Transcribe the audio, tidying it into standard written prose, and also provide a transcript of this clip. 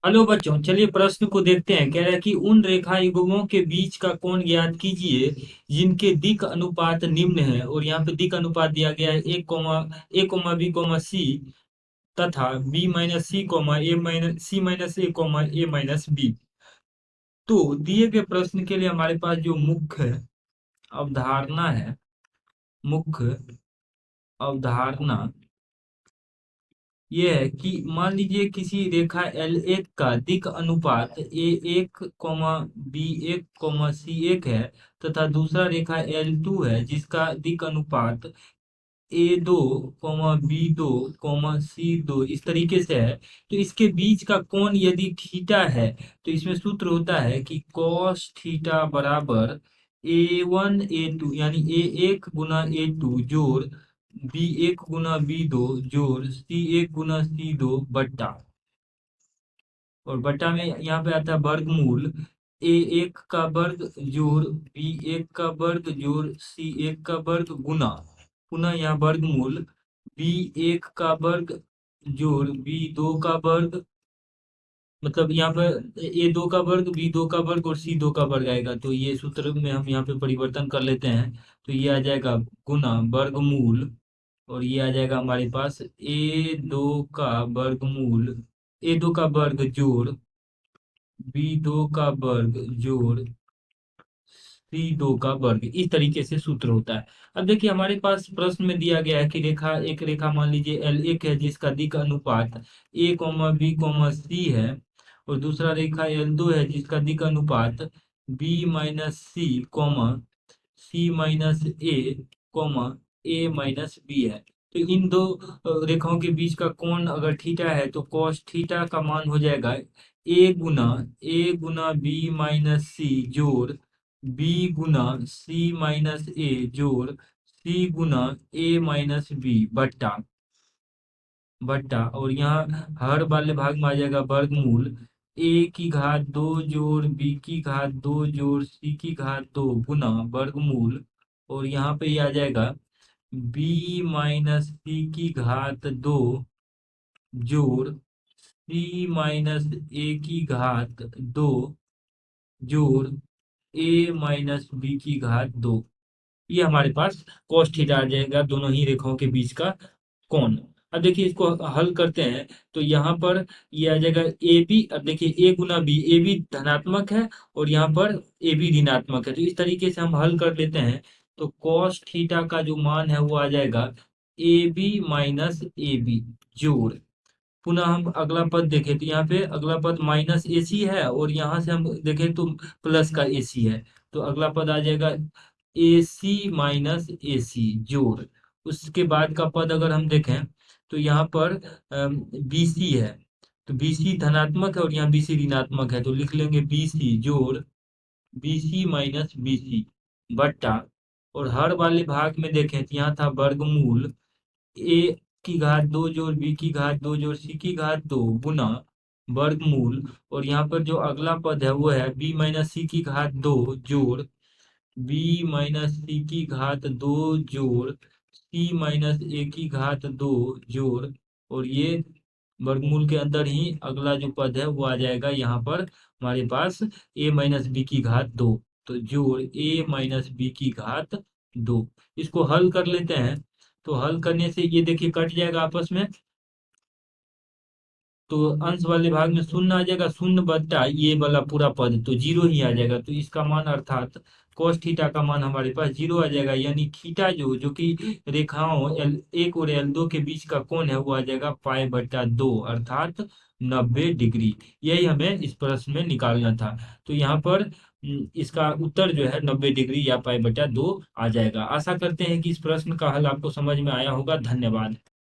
Hello बच्चों, चलिए प्रश्न को देखते हैं। कह रहा है कि उन रेखा युग्मों के बीच का कोण ज्ञात कीजिए जिनके दिक् अनुपात निम्न है। और यहाँ पे दिक् अनुपात दिया गया है a, b, तथा b-c, a-c-b। तो दिए गए प्रश्न के लिए हमारे पास जो मुख्य अवधारणा है, मुख्य अवधारणा ये है कि मान लीजिए किसी रेखा L1 का दिक् अनुपात a1, b1, c1 है, तथा दूसरा रेखा L2 है जिसका दिक् अनुपात a2, b2, c2 इस तरीके से है। तो इसके बीच का कोण यदि थीटा है तो इसमें सूत्र होता है कि cos थीटा बराबर a1 a2 यानी a1 गुना a2 जोड़ b1 गुना b2 जोड़ c1 गुना c2 बट्टा, और बट्टा में यहाँ पे आता है वर्गमूल a1 का वर्ग जोड़ b1 का वर्ग जोड़ c1 का वर्ग गुना, पुनः यहाँ वर्गमूल b1 का वर्ग जोड़ b2 का वर्ग, मतलब यहाँ पर a2 का वर्ग b2 का वर्ग और c2 का वर्ग आएगा। तो ये सूत्र में हम यहाँ पे परिवर्तन कर लेते हैं। तो ये आ जाएगा गुना वर्गमूल, और ये आ जाएगा हमारे पास a2 का वर्गमूल, a2 का वर्ग जोड़ b2 का वर्ग जोड़ c2 का वर्ग, इस तरीके से सूत्र होता है। अब देखिए हमारे पास प्रश्न में दिया गया है कि एक रेखा मान लीजिए L1 है जिसका दिक् अनुपात a, b, c है, और दूसरा रेखा L2 है जिसका दिक् अनुपात b-c, a, तो इन दो रेखाओं के बीच का कोण अगर थीटा है तो cos थीटा का मान हो जाएगा a गुना b-c जोड़ b गुना c-a जोड़ c गुना a-b बट्टा बट्टा, और यहाँ हर वाले भाग में आ जाएगा वर्गमूल a की घात 2 जोड़ b की घात 2 जोड़ c की घात 2 गुना वर्गमूल, और यहाँ पे ये आ जाएगा b-c की घात 2 जोड़ c-a की घात 2 जोड़ a-b की घात 2। ये हमारे पास cos थीटा आ जाएगा, दोनों ही रेखाओं के बीच का कोण। अब देखिए इसको हल करते हैं तो यहाँ पर ये आ जाएगा ए बी। अब देखिए a गुना बी, ए बी धनात्मक है और यहाँ पर ए बी ऋणात्मक है, तो इस तरीके से हम हल कर लेते हैं। तो cos थीटा का जो मान है वो आ जाएगा A B minus A B जोड़, पुनः हम अगला पद देखें तो यहाँ पे अगला पद माइनस ए सी है, और यहाँ से हम देखें तो प्लस का ए सी है। तो अगला पद आ जाएगा ए सी माइनस ए सी जोड़, उसके बाद का पद अगर हम देखें तो यहाँ पर बी सी है, तो बी सी धनात्मक है और यहाँ बी सी ऋणात्मक है, तो लिख लेंगे बी सी जोड़ B C minus B C बट्टा, और हर वाले भाग में देखें तो यहाँ था वर्गमूल a की घात 2 जोड़ b की घात 2 जोड़ c की घात 2 गुना वर्गमूल, और यहाँ पर जो अगला पद है वो है b-c की घात 2 जोड़ b-c की घात 2 जोड़ c-a की घात 2 जोड़, और ये वर्गमूल के अंदर ही अगला जो पद है वो आ जाएगा यहाँ पर हमारे पास a-b की घात 2, तो जोड़ a-b की घात 2। इसको हल कर लेते हैं। तो हल करने से ये देखिए कट जाएगा आपस में, तो अंश वाले भाग में शून्य आ जाएगा, शून्य बट्टा ये वाला पूरा पद तो जीरो ही आ जाएगा। तो इसका मान अर्थात cos थीटा का मान हमारे पास जीरो आ जाएगा, यानी थीटा जो जो कि रेखाओं L1 और L2 के बीच का कोण है वो आ जाएगा पाई/2 अर्थात 90 डिग्री। यही हमें इस प्रश्न में निकालना था। तो यहाँ पर इसका उत्तर जो है 90 डिग्री या पाई/2 आ जाएगा। आशा करते हैं कि इस प्रश्न का हल आपको समझ में आया होगा। धन्यवाद।